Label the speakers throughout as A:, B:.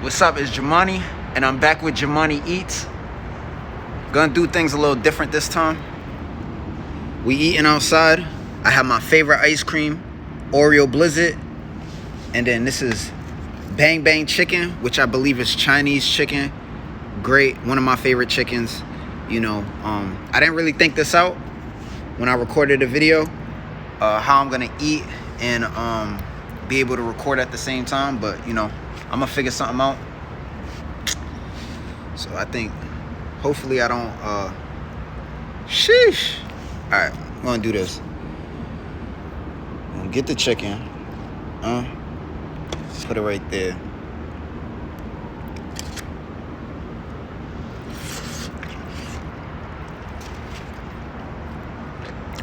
A: What's up, it's Jumanne, and I'm back with Jumanne Eats. Gonna do things a little different this time. We eating outside. I have my favorite ice cream, Oreo Blizzard. And then this is Bang Bang Chicken, which I believe is Chinese chicken. Great, one of my favorite chickens. I didn't really think this out when I recorded the video, how I'm gonna eat and be able to record at the same time, but I'm gonna figure something out. So I think hopefully I don't sheesh. All right, I'm gonna do this. I'm gonna get the chicken, put it right there.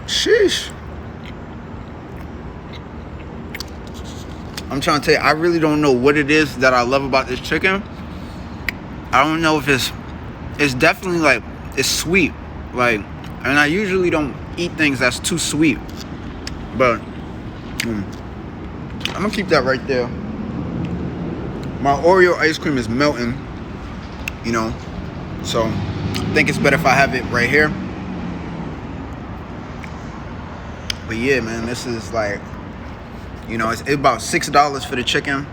A: Sheesh. I'm trying to tell you, I really don't know what it is that I love about this chicken. I don't know if it's definitely like, it's sweet. Like, and I usually don't eat things that's too sweet. But I'm gonna keep that right there. My Oreo ice cream is melting, so I think it's better if I have it right here. But yeah, man, this is like, it's about $6 for the chicken.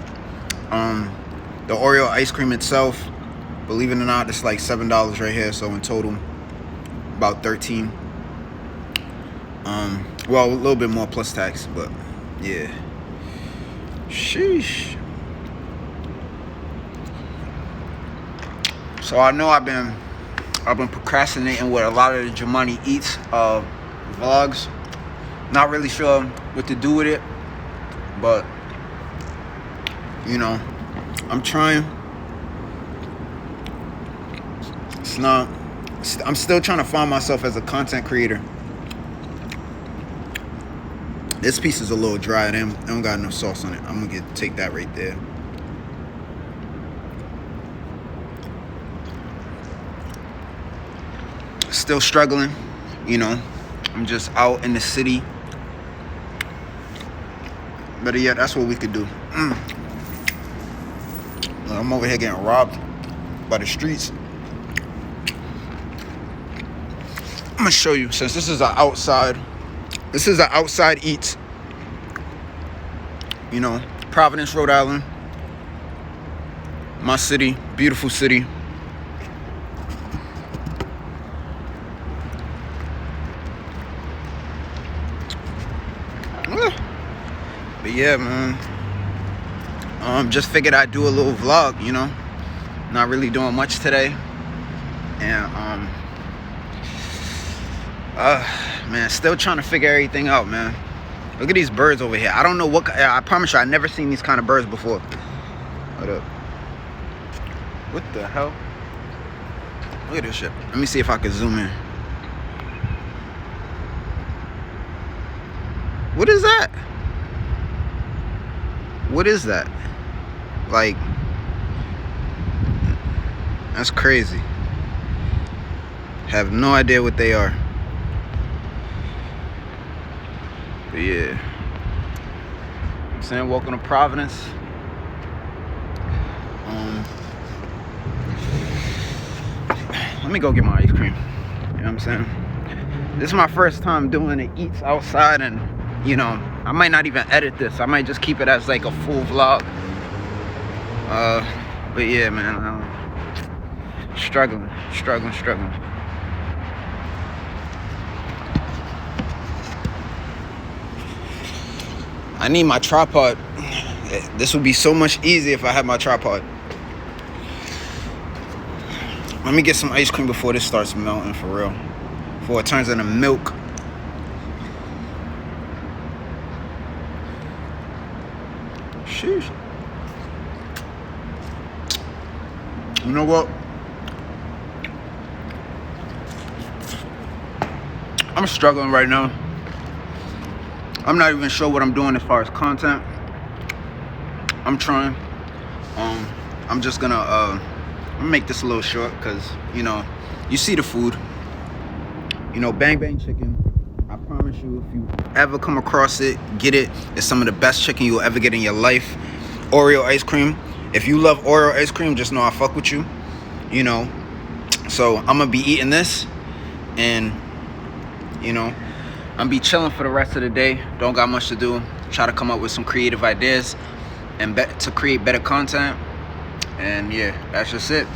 A: The Oreo ice cream itself, believe it or not, it's like $7 right here. So in total, about 13. Well, a little bit more plus tax, but yeah. Sheesh. So I know I've been procrastinating with a lot of the Jumanne Eats vlogs. Not really sure what to do with it, but I'm trying. I'm still trying to find myself as a content creator. This piece is a little dry. I don't got enough sauce on it. I'm gonna take that right there. Still struggling, I'm just out in the city. Better yet, that's what we could do. I'm over here getting robbed by the streets. I'm gonna show you, since this is an outside Eats. Providence, Rhode Island. My city, beautiful city. But yeah, man. Just figured I'd do a little vlog, Not really doing much today. And man, still trying to figure everything out, man. Look at these birds over here. I don't know what, I promise you, I've never seen these kind of birds before. Hold up. What the hell? Look at this shit. Let me see if I can zoom in. What is that? What is that? Like, that's crazy. Have no idea what they are. But yeah, I'm saying, welcome to Providence. Let me go get my ice cream. You know what I'm saying? This is my first time doing the eats outside, and I might not even edit this. I might just keep it as like a full vlog. But yeah, man, struggling. I need my tripod. This would be so much easier if I had my tripod. Let me get some ice cream before this starts melting for real. Before it turns into milk. Sheesh. You know what? I'm struggling right now. I'm not even sure what I'm doing as far as content. I'm trying. I'm just gonna I'm gonna make this a little short because you see the food. Bang Bang Chicken. I promise you, if you ever come across it, get it. It's some of the best chicken you'll ever get in your life. Oreo ice cream. If you love Oreo ice cream, just know I fuck with you. You know, so I'm gonna be eating this, and you know, I'm gonna be chilling for the rest of the day. Don't got much to do. Try to come up with some creative ideas and to create better content. And yeah, that's just it.